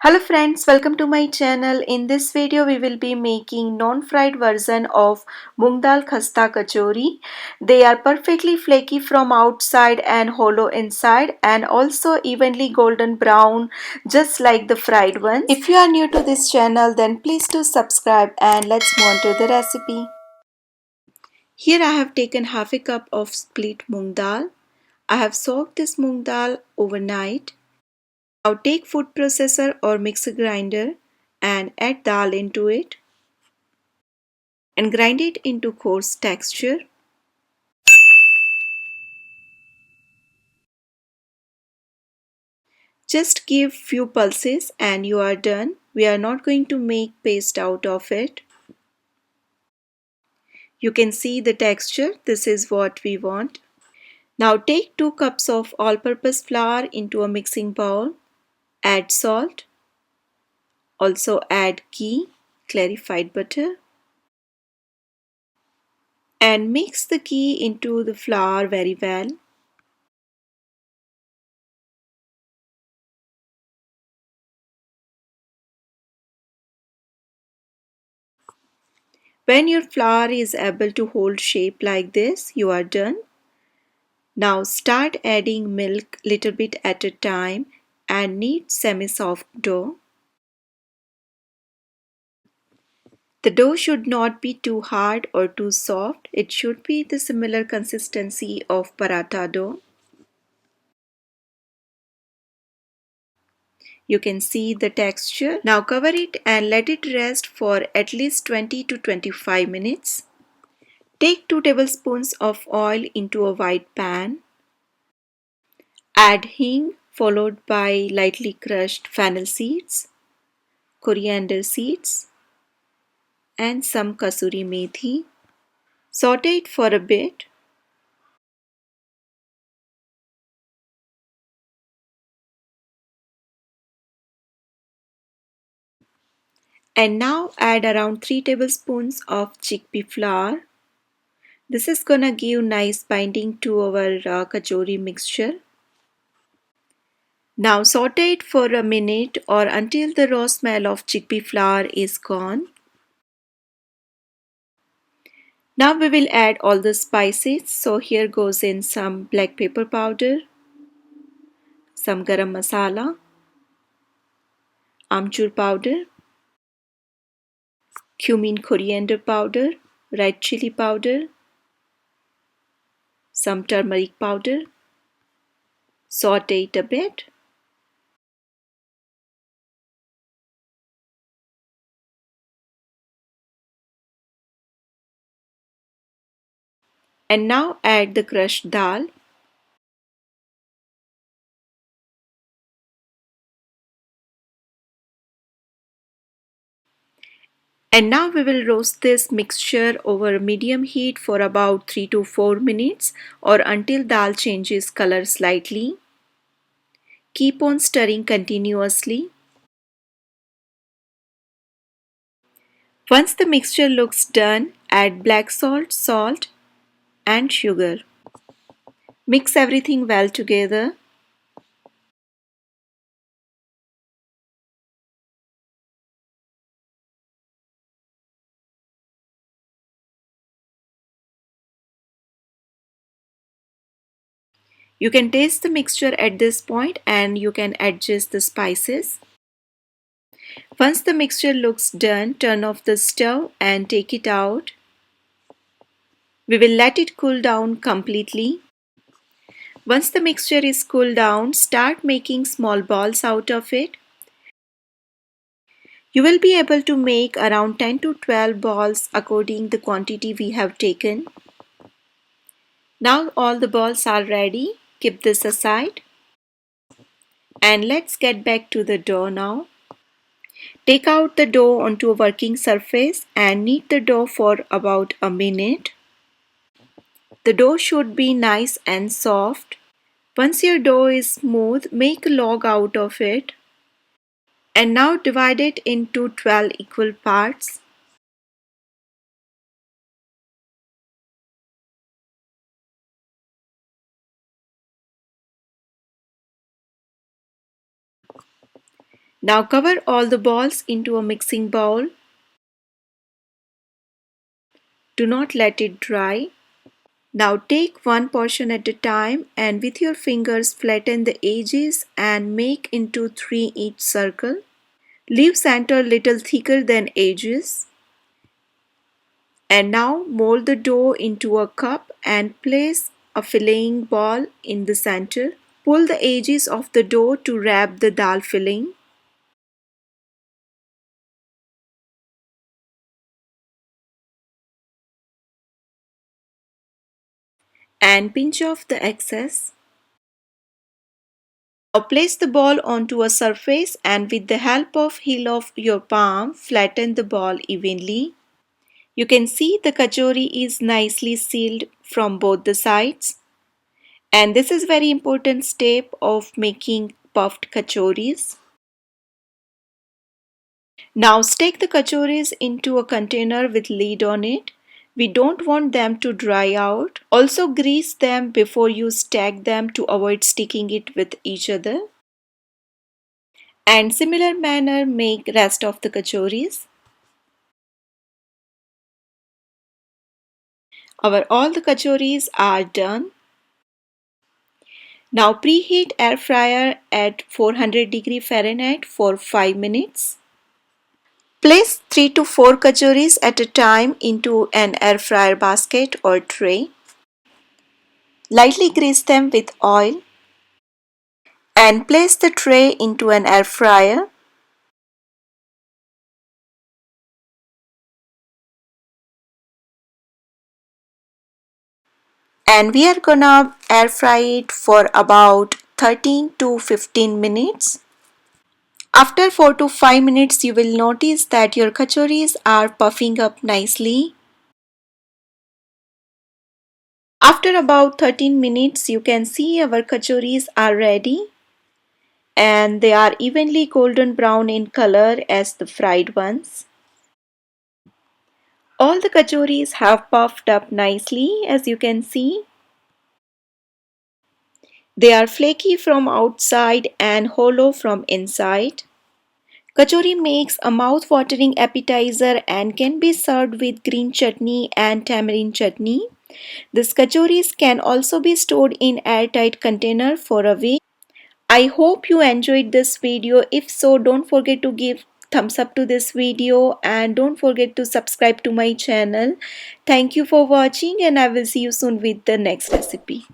Hello friends, welcome to my channel. In this video we will be making non-fried version of Moong Dal Khasta Kachori. They are perfectly flaky from outside and hollow inside and also evenly golden brown just like the fried ones. If you are new to this channel then please do subscribe and let's move on to the recipe. Here I have taken half a cup of split Moong Dal. I have soaked this Moong Dal overnight. Now take food processor or mixer grinder and add dal into it and grind it into coarse texture. Just give few pulses and you are done. We are not going to make paste out of it. You can see the texture. This is what we want. Now take 2 cups of all-purpose flour into a mixing bowl. Add salt. Also add ghee, clarified butter. And mix the ghee into the flour very well. When your flour is able to hold shape like this, you are done. Now start adding milk little bit at a time and knead semi-soft dough. The dough should not be too hard or too soft. It should be the similar consistency of paratha dough. You can see the texture. Now cover it and let it rest for at least 20 to 25 minutes. Take 2 tablespoons of oil into a wide pan. Add hing followed by lightly crushed fennel seeds, coriander seeds, and some kasuri methi. Saute it for a bit. And now add around 3 tablespoons of chickpea flour. This is gonna give nice binding to our kachori mixture. Now saute it for a minute or until the raw smell of chickpea flour is gone. Now we will add all the spices. So here goes in some black pepper powder, some garam masala, amchur powder, cumin coriander powder, red chili powder, some turmeric powder. Saute it a bit. And now add the crushed dal. And now we will roast this mixture over medium heat for about 3 to 4 minutes or until dal changes color slightly. Keep on stirring continuously. Once the mixture looks done, add black salt, and sugar. Mix everything well together. You can taste the mixture at this point and you can adjust the spices. Once the mixture looks done, turn off the stove and take it out. We will let it cool down completely. Once the mixture is cooled down, start making small balls out of it. You will be able to make around 10 to 12 balls according the quantity we have taken. Now all the balls are ready. Keep this aside. And let's get back to the dough now. Take out the dough onto a working surface and knead the dough for about a minute. The dough should be nice and soft. Once your dough is smooth, make a log out of it. And now divide it into 12 equal parts. Now cover all the balls into a mixing bowl. Do not let it dry. Now take one portion at a time and with your fingers flatten the edges and make into 3 each circle. Leave center little thicker than edges. And now mold the dough into a cup and place a filling ball in the center. Pull the edges of the dough to wrap the dal filling. And pinch off the excess. Now place the ball onto a surface and with the help of heel of your palm, flatten the ball evenly. You can see the kachori is nicely sealed from both the sides. And this is very important step of making puffed kachoris. Now stick the kachoris into a container with lid on it. We don't want them to dry out. Also grease them before you stack them to avoid sticking it with each other. And similar manner make rest of the kachoris. All the kachoris are done. Now preheat air fryer at 400 Fahrenheit for 5 minutes. Place 3 to 4 kachoris at a time into an air fryer basket or tray. Lightly grease them with oil and place the tray into an air fryer. And we are gonna air fry it for about 13 to 15 minutes. After 4 to 5 minutes, you will notice that your kachoris are puffing up nicely. After about 13 minutes, you can see our kachoris are ready and they are evenly golden brown in color as the fried ones. All the kachoris have puffed up nicely as you can see. They are flaky from outside and hollow from inside. Kachori makes a mouth-watering appetizer and can be served with green chutney and tamarind chutney. These kachoris can also be stored in airtight container for a week. I hope you enjoyed this video. If so, don't forget to give thumbs up to this video and don't forget to subscribe to my channel. Thank you for watching and I will see you soon with the next recipe.